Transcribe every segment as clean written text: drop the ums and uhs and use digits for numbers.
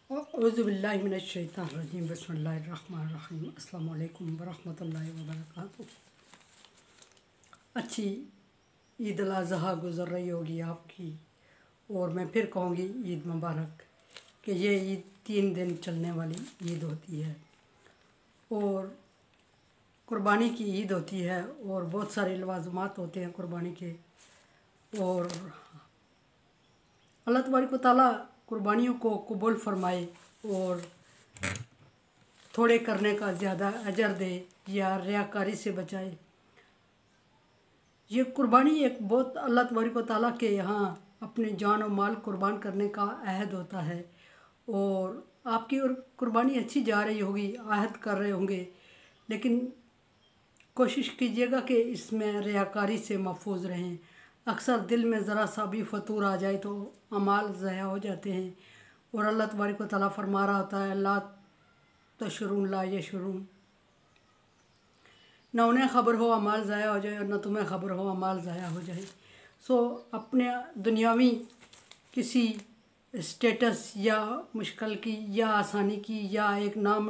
औज़ुबिल्लाहि मिनश्शैतानिर्रजीम बिस्मिल्लाहिर्रहमानिर्रहीम अस्सलामु अलैकुम वरहमतुल्लाहि वबरकातुहू। अच्छी ईद अल अज़हा गुज़र रही होगी आपकी, और मैं फिर कहूँगी ईद मुबारक। कि ये ईद 3 दिन चलने वाली ईद होती है और कुर्बानी की ईद होती है, और बहुत सारे लवाज़मात होते हैं कुर्बानी के। और अल्लाह तबारक व तआला कुर्बानियों को कबूल फरमाए और थोड़े करने का ज़्यादा अजर दे या रियाकारी से बचाए। ये कुर्बानी एक बहुत अल्लाह तबारक व तआला के यहाँ अपने जान और माल कुर्बान करने का अहद होता है, और आपकी और कुर्बानी अच्छी जा रही होगी, आहद कर रहे होंगे, लेकिन कोशिश कीजिएगा कि इसमें रियाकारी से महफूज रहें। अक्सर दिल में ज़रा सा भी फतूर आ जाए तो अमाल ज़ाया हो जाते हैं, और अल्लाह तबारक व तआला फरमा रहा होता है ला तशरून ला यशरून, न उन्हें ख़बर हो अमाल ज़ाया हो जाए और न तुम्हें ख़बर हो अमाल ज़ाया हो जाए। सो अपने दुनियावी किसी स्टेटस या मुश्किल की या आसानी की या एक नाम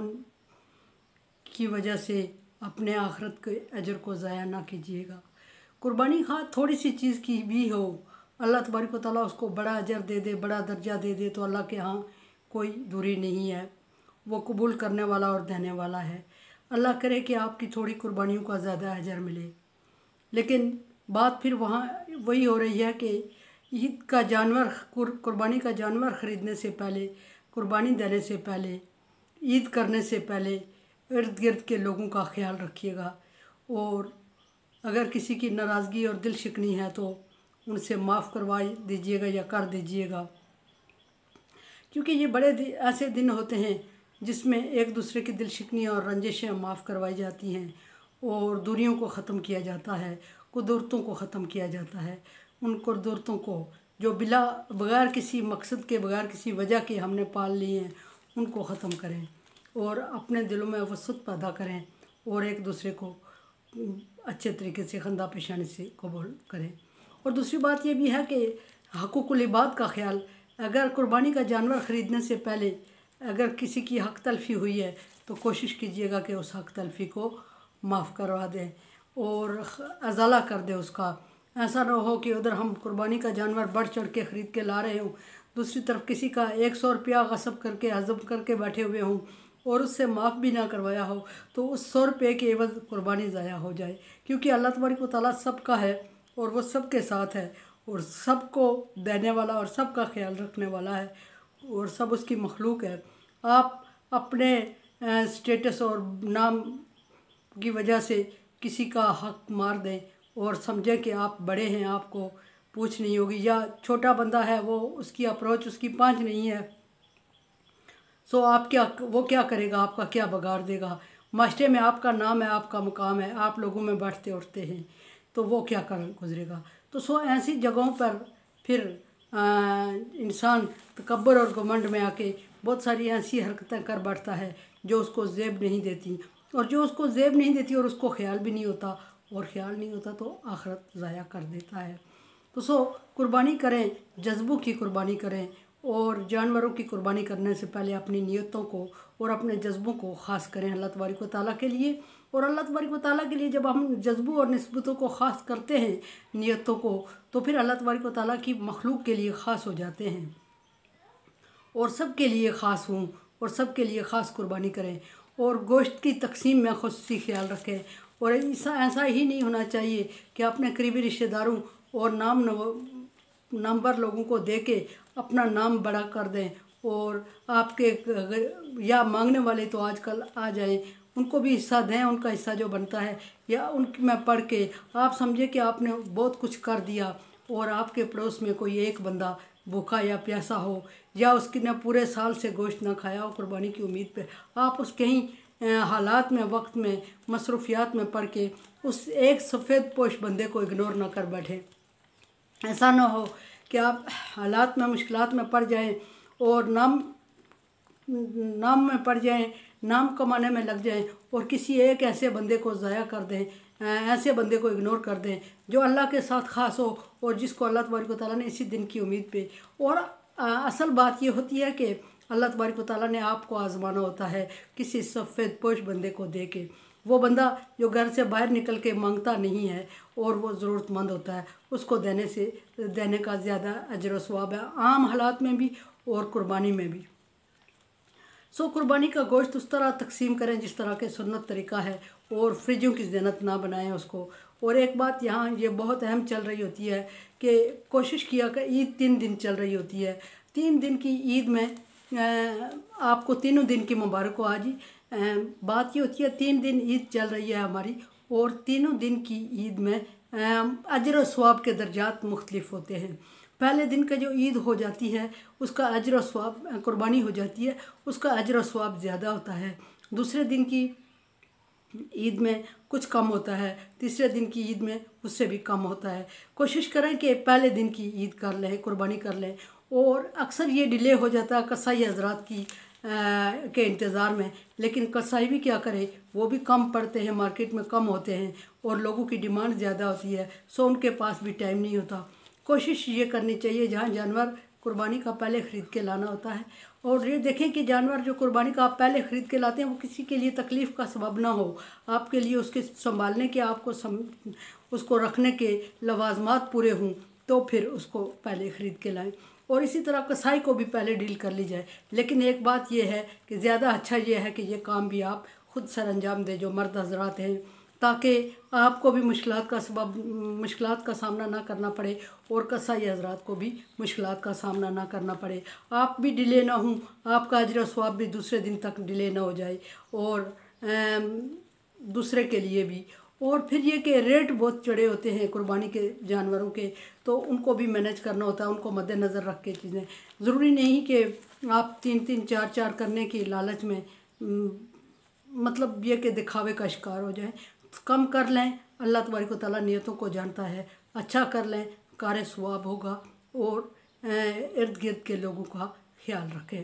की वजह से अपने आखिरत के अजर को ज़ाया ना कीजिएगा। कुर्बानी खा थोड़ी सी चीज़ की भी हो, अल्लाह तबारक व तआला उसको बड़ा अजर दे दे, बड़ा दर्जा दे दे, तो अल्लाह के यहाँ कोई दूरी नहीं है। वो कबूल करने वाला और देने वाला है। अल्लाह करे कि आपकी थोड़ी कुर्बानियों का ज़्यादा अजर मिले। लेकिन बात फिर वहाँ वही हो रही है कि ईद का जानवर कुर्बानी का जानवर ख़रीदने से पहले, कुर्बानी देने से पहले, ईद करने से पहले इर्द गिर्द के लोगों का ख्याल रखिएगा, और अगर किसी की नाराज़गी और दिल शिकनी है तो उनसे माफ़ करवा दीजिएगा या कर दीजिएगा। क्योंकि ये बड़े ऐसे दिन होते हैं जिसमें एक दूसरे की दिल शिकनी और रंजिशें माफ़ करवाई जाती हैं, और दूरियों को ख़त्म किया जाता है, कुदरतों को ख़त्म किया जाता है। उन कुदरतों को जो बग़ैर किसी मकसद के, बग़ैर किसी वजह के हमने पाल लिए हैं, उनको ख़त्म करें और अपने दिलों में वसअत पैदा करें, और एक दूसरे को अच्छे तरीके से खंदा पेशानी से कबूल करें। और दूसरी बात ये भी है कि हकूक़ुल इबाद का ख्याल, अगर कुर्बानी का जानवर ख़रीदने से पहले अगर किसी की हक़ तलफ़ी हुई है तो कोशिश कीजिएगा कि उस हक़ तलफ़ी को माफ़ करवा दें और अज़ाला कर दें उसका। ऐसा ना हो कि उधर हम कुर्बानी का जानवर बढ़ चढ़ के ख़रीद के ला रहे हों, दूसरी तरफ किसी का 100 रुपया गसब करके हज़म करके बैठे हुए हों और उससे माफ़ भी ना करवाया हो, तो उस 100 रुपये के एवज़ कुर्बानी ज़ाया हो जाए। क्योंकि अल्लाह तबारक व तआला सबका है और वो सबके साथ है, और सबको देने वाला और सबका ख्याल रखने वाला है, और सब उसकी मखलूक है। आप अपने स्टेटस और नाम की वजह से किसी का हक़ मार दें और समझें कि आप बड़े हैं, आपको पूछ नहीं होगी, या छोटा बंदा है वो उसकी अप्रोच उसकी पाँच नहीं है, सो आप वो क्या करेगा, आपका क्या बिगाड़ देगा। माशरे में आपका नाम है, आपका मुकाम है, आप लोगों में बैठते उठते हैं, तो वो क्या कर गुजरेगा। तो सो ऐसी जगहों पर फिर इंसान तकब्बुर और घमंड में आके बहुत सारी ऐसी हरकतें कर बैठता है जो उसको ज़ेब नहीं देती, और जो उसको ज़ेब नहीं देती और उसको ख्याल भी नहीं होता, और ख्याल नहीं होता तो आखिरत ज़ाया कर देता है। तो सो कुर्बानी करें, जज्बों की कुर्बानी करें, और जानवरों की कुर्बानी करने से पहले अपनी नीयतों को और अपने जज्बों को ख़ास करें अल्लाह तबारक व तआला के लिए। और अल्लाह तबारक व तआला के लिए जब हम जज्बों और निस्बतों को ख़ास करते हैं, नीयतों को, तो फिर अल्लाह तबारक व तआला की मखलूक के लिए ख़ास हो जाते हैं, और सब के लिए ख़ास हों और सब के लिए ख़ास कुर्बानी करें। और गोश्त की तकसीम में खुसूसी ख्याल रखें, और ऐसा ही नहीं होना चाहिए कि अपने करीबी रिश्तेदारों और नामवर लोगों को दे के अपना नाम बड़ा कर दें, और आपके या मांगने वाले तो आजकल आ जाएं, उनको भी हिस्सा दें, उनका हिस्सा जो बनता है, या उनकी में पढ़ के आप समझे कि आपने बहुत कुछ कर दिया, और आपके पड़ोस में कोई एक बंदा भूखा या प्यासा हो, या उसकी ने पूरे साल से गोश्त ना खाया हो कुर्बानी की उम्मीद पे, आप उसके ही हालात में, वक्त में, मसरूफियात में पढ़ के उस एक सफ़ेद पोश बंदे को इग्नोर ना कर बैठे। ऐसा ना हो कि आप हालात में, मुश्किलात में पड़ जाएं और नाम में पड़ जाएं, नाम कमाने में लग जाएं, और किसी एक ऐसे बंदे को ज़ाया कर दें, ऐसे बंदे को इग्नोर कर दें जो अल्लाह के साथ ख़ास हो, और जिसको अल्लाह तबारक व तआला ने इसी दिन की उम्मीद पे। और असल बात ये होती है कि अल्लाह तबारक व तआला ने आपको आजमाना होता है किसी सफ़ेद पोश बंदे को दे के। वो बंदा जो घर से बाहर निकल के मांगता नहीं है और वो ज़रूरतमंद होता है, उसको देने का ज़्यादा अजर व सवाब है, आम हालात में भी और कुर्बानी में भी। सो कुर्बानी का गोश्त उस तरह तकसीम करें जिस तरह के सुन्नत तरीका है, और फ्रिजों की ज़िनत ना बनाएं उसको। और एक बात यहाँ ये बहुत अहम चल रही होती है कि कोशिश किया कि ईद 3 दिन चल रही होती है। 3 दिन की ईद में आपको तीनों दिन की मुबारक हो। आज बात ये होती है 3 दिन ईद चल रही है हमारी, और तीनों दिन की ईद में अजर व सवाब के दर्जात मुख्तलिफ होते हैं। पहले दिन का जो ईद हो जाती है उसका अजर व सवाब, कुर्बानी हो जाती है, उसका अजर व सवाब ज़्यादा होता है। दूसरे दिन की ईद में कुछ कम होता है, तीसरे दिन की ईद में उससे भी कम होता है। कोशिश करें कि पहले दिन की ईद कर लें, कुर्बानी कर लें। और अक्सर ये डिले हो जाता है कसाई हजरात की के इंतज़ार में, लेकिन कसाई भी क्या करे, वो भी कम पड़ते हैं, मार्केट में कम होते हैं और लोगों की डिमांड ज़्यादा होती है, सो उनके पास भी टाइम नहीं होता। कोशिश ये करनी चाहिए जहाँ जानवर कुर्बानी का पहले ख़रीद के लाना होता है, और ये देखें कि जानवर जो कुर्बानी का आप पहले ख़रीद के लाते हैं वो किसी के लिए तकलीफ़ का सबब ना हो, आपके लिए उसके संभालने के, आपको उसको रखने के लवाजमात पूरे हों, तो फिर उसको पहले ख़रीद के लाएं। और इसी तरह कसाई को भी पहले डील कर ली जाए। लेकिन एक बात यह है कि ज़्यादा अच्छा ये है कि ये काम भी आप ख़ुद सर अंजाम दें जो मर्द हजरात हैं, ताकि आपको भी मुश्किलात का सामना ना करना पड़े और कसाई हजरात को भी मुश्किलात का सामना ना करना पड़े। आप भी डिले ना हों, आपका अजर व सवाब भी दूसरे दिन तक डिले ना हो जाए, और दूसरे के लिए भी। और फिर ये कि रेट बहुत चढ़े होते हैं कुर्बानी के जानवरों के, तो उनको भी मैनेज करना होता है, उनको मद्देनज़र रख के चीज़ें। ज़रूरी नहीं कि आप 3-3, 4-4 करने की लालच में मतलब ये कि दिखावे का शिकार हो जाए। कम कर लें, अल्लाह तबारक व तआला नियतों को जानता है। अच्छा कर लें, कार सवाब होगा, और इर्द गिर्द के लोगों का ख्याल रखें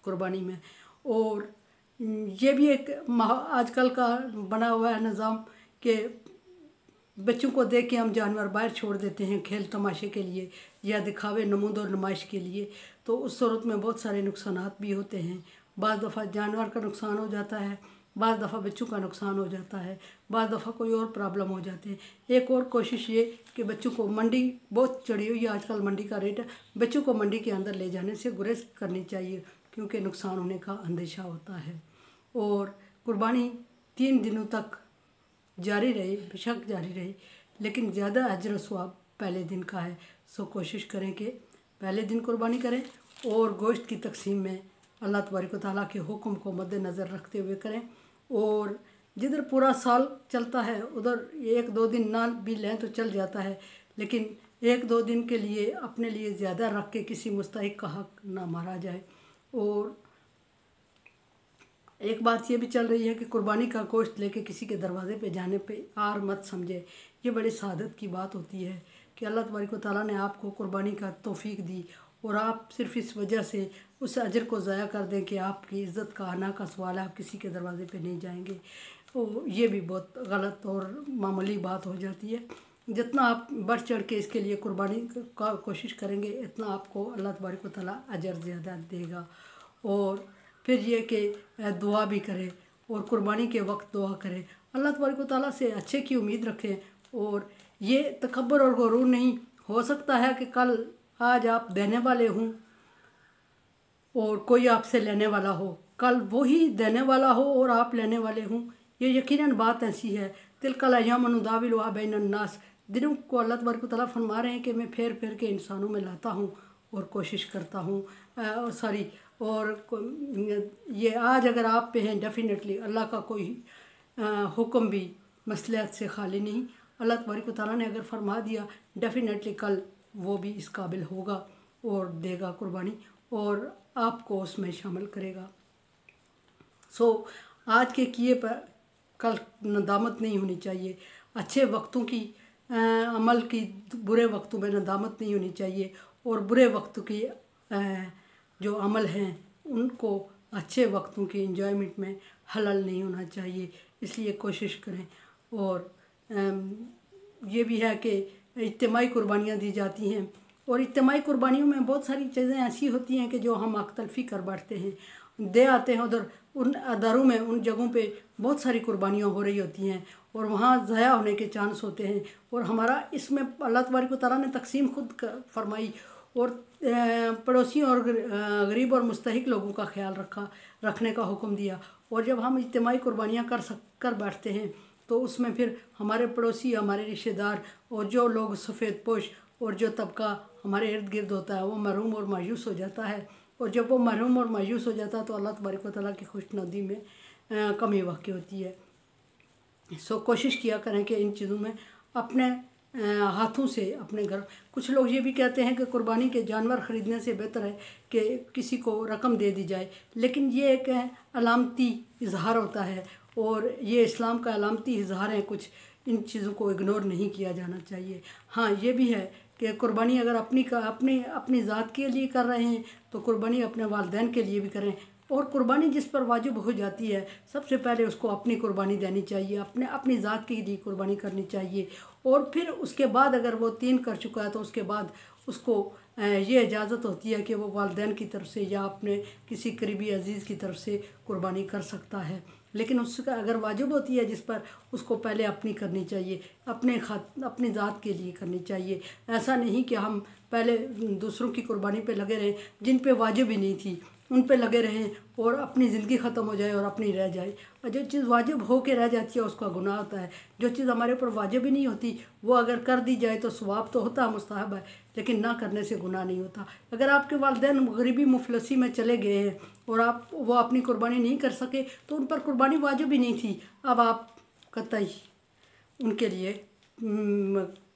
कुर्बानी में। और ये भी एक आजकल का बना हुआ है निज़ाम कि बच्चों को देख के हम जानवर बाहर छोड़ देते हैं खेल तमाशे के लिए या दिखावे नमूद और नुमाइश के लिए, तो उस सूरत में बहुत सारे नुकसानात भी होते हैं। बाज़ दफ़ा जानवर का नुकसान हो जाता है, बाज़ दफ़ा बच्चों का नुकसान हो जाता है, बाज़ दफ़ा कोई और प्रॉब्लम हो जाती है। एक और कोशिश ये कि बच्चों को, मंडी बहुत चढ़ी हुई है आजकल, मंडी का रेट है, बच्चों को मंडी के अंदर ले जाने से गुरेज करनी चाहिए, क्योंकि नुकसान होने का अंदेशा होता है। और कुर्बानी 3 दिनों तक जारी रहे, बेशक जारी रहे, लेकिन ज़्यादा अजर व सवाब पहले दिन का है। सो कोशिश करें कि पहले दिन कुर्बानी करें, और गोश्त की तकसीम में अल्लाह तबारक व तआला के हुक्म को मद्देनज़र रखते हुए करें। और जिधर पूरा साल चलता है उधर 1-2 दिन ना भी लें तो चल जाता है, लेकिन 1-2 दिन के लिए अपने लिए ज़्यादा रख के किसी मुस्तहिक का हक ना मारा जाए। और एक बात ये भी चल रही है कि कुर्बानी का गोश्त लेके किसी के दरवाज़े पे जाने पे आर मत समझे। ये बड़ी सादत की बात होती है कि अल्लाह तबारक व तआला ने आपको कुर्बानी का तौफीक दी, और आप सिर्फ इस वजह से उस अजर को ज़ाया कर दें कि आपकी इज़्ज़त का आना का सवाल है, आप किसी के दरवाज़े पे नहीं जाएंगे। तो ये भी बहुत गलत और मामूली बात हो जाती है। जितना आप बढ़ चढ़ के इसके लिए कुर्बानी का कोशिश करेंगे, इतना आपको अल्लाह तबारक व तआला अजर ज़्यादा देगा। और फिर ये कि दुआ भी करें, और कुर्बानी के वक्त दुआ करें, अल्लाह तबारक व तआला से अच्छे की उम्मीद रखें। और ये तकब्बुर और गुरूर नहीं, हो सकता है कि कल आज आप देने वाले हों और कोई आपसे लेने वाला हो, कल वही देने वाला हो और आप लेने वाले हों। ये यकीनन बात ऐसी है। तिलकल अय्यामु नुदाविलुहा बैनन्नास, दिनों को अल्लाह तबारक व तआला फरमा रहे हैं कि मैं फेर फेर के इंसानों में लाता हूँ और कोशिश करता हूँ। ये आज अगर आप पे हैं, डेफिनेटली अल्लाह का कोई हुक्म भी मसलहत से खाली नहीं। अल्लाह तबारक व तआला ने अगर फरमा दिया, डेफिनेटली कल वो भी इस काबिल होगा और देगा कुर्बानी, और आपको उसमें शामिल करेगा। सो आज के किए पर कल नदामत नहीं होनी चाहिए। अच्छे वक्तों की अमल की बुरे वक्तों में नदामत नहीं होनी चाहिए, और बुरे वक्त की जो अमल हैं उनको अच्छे वक्तों की एंजॉयमेंट में हलाल नहीं होना चाहिए। इसलिए कोशिश करें। और ये भी है कि इज्तिमाई कुर्बानियाँ दी जाती हैं, और इज्तिमाई कुर्बानियों में बहुत सारी चीज़ें ऐसी होती हैं कि जो हम अख्तलफी कर बैठते हैं, दे आते हैं उधर, उन अदारों में, उन जगहों पे बहुत सारी कुर्बानियाँ हो रही होती हैं और वहाँ ज़ाया होने के चांस होते हैं। और हमारा इसमें अल्लाह तबारक व तआला ने तकसीम खुद फरमाई और पड़ोसियों और गरीब और मुस्तहिक लोगों का ख्याल रखने का हुक्म दिया। और जब हम इज्तिमाई कुर्बानियाँ कर बैठते हैं तो उसमें फिर हमारे पड़ोसी, हमारे रिश्तेदार और जो लोग सफ़ेद पोश और जो तबका हमारे इर्द गिर्द होता है वो महरूम और मायूस हो जाता है। और जब वो महरूम और मायूस हो जाता है तो अल्लाह तबारक व तआला की खुशनुदी में कमी वाक़ई होती है। सो कोशिश किया करें कि इन चीज़ों में अपने हाथों से अपने घर, कुछ लोग ये भी कहते हैं कि कुर्बानी के जानवर ख़रीदने से बेहतर है कि किसी को रकम दे दी जाए, लेकिन ये एक अलामती इजहार होता है और ये इस्लाम का अलामती इजहार है। कुछ इन चीज़ों को इग्नोर नहीं किया जाना चाहिए। हाँ, ये भी है कि कुर्बानी अगर अपनी ज़ात के लिए कर रहे हैं तो कुर्बानी अपने वालिदैन के लिए भी करें। और कुर्बानी जिस पर वाजिब हो जाती है सबसे पहले उसको अपनी कुर्बानी देनी चाहिए, अपनी ज़ात के लिए कुर्बानी करनी चाहिए। और फिर उसके बाद अगर वो 3 कर चुका है तो उसके बाद उसको ये इजाज़त होती है कि वो वालिदैन की तरफ से या अपने किसी करीबी अजीज़ की तरफ से कुर्बानी कर सकता है। लेकिन उसका अगर वाजिब होती है जिस पर, उसको पहले अपनी करनी चाहिए, अपनी ज़ात के लिए करनी चाहिए। ऐसा नहीं कि हम पहले दूसरों की कुर्बानी पे लगे रहें जिन पे वाजिब ही नहीं थी, उन पे लगे रहें और अपनी ज़िंदगी ख़त्म हो जाए और अपनी रह जाए। और जो चीज़ वाजिब हो के रह जाती है उसका गुनाह होता है। जो चीज़ हमारे ऊपर वाजिब ही नहीं होती वो अगर कर दी जाए तो सवाब तो होता है, मुस्तहब है, लेकिन ना करने से गुनाह नहीं होता। अगर आपके वालिदैन गरीबी मुफलसी में चले गए हैं और वो अपनी कुर्बानी नहीं कर सके तो उन पर कुर्बानी वाजिब ही नहीं थी। अब आप कतई उनके लिए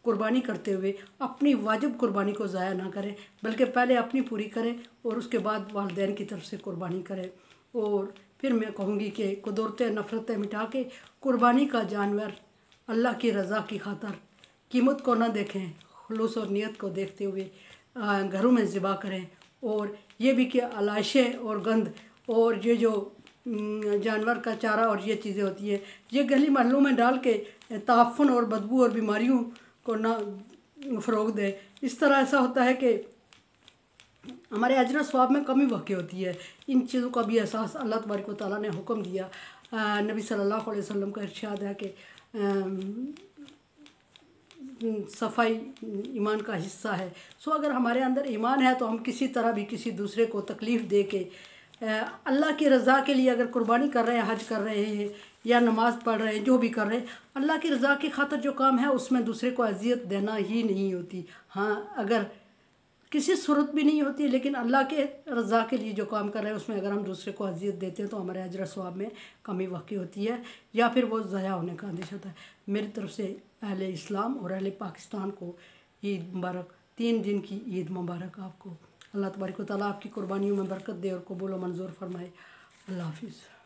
कुर्बानी करते हुए अपनी वाजिब कुर्बानी को ज़ाया ना करें, बल्कि पहले अपनी पूरी करें और उसके बाद वालिदैन की तरफ से कुर्बानी करें। और फिर मैं कहूँगी कि कुदरतें नफ़रतें मिटा के कुर्बानी का जानवर अल्लाह की रज़ा की खातर कीमत को ना देखें, खुलूस और नियत को देखते हुए घरों में ज़िबा करें। और ये भी कि आलाइशें और गंद और ये जो जानवर का चारा और ये चीज़ें होती हैं ये गली महलों में डाल के ताफ़ुन और बदबू और बीमारियों को ना फ़रोग़ दें। इस तरह ऐसा होता है कि हमारे अजर स्वाब में कमी वाक़ई होती है। इन चीज़ों का भी एहसास अल्लाह तबारक व तआला ने हुक्म दिया। नबी सल्लल्लाहु अलैहि वसल्लम का इरशाद है कि सफाई ईमान का हिस्सा है। सो अगर हमारे अंदर ईमान है तो हम किसी तरह भी किसी दूसरे को तकलीफ़ दे के अल्लाह की रज़ा के लिए अगर कुर्बानी कर रहे हैं, हज कर रहे हैं या नमाज़ पढ़ रहे हैं, जो भी कर रहे हैं, अल्लाह की रज़ा की खातिर जो काम है उसमें दूसरे को अज़ियत देना ही नहीं होती। हाँ, अगर किसी सूरत भी नहीं होती, लेकिन अल्लाह के रज़ा के लिए जो काम कर रहे हैं उसमें अगर हम दूसरे को अज़ियत देते हैं तो हमारे अजर सवाब में कमी वाक़ई होती है या फिर वो ज़ाया होने का अंदेशा होता है। मेरी तरफ से अहले इस्लाम और अहले पाकिस्तान को ईद मुबारक, 3 दिन की ईद मुबारक आपको। अल्लाह तबारक व तआला आपकी कुर्बानियों में बरकत दे और कबूल व मंजूर फरमाए। अल्लाह हाफिज़।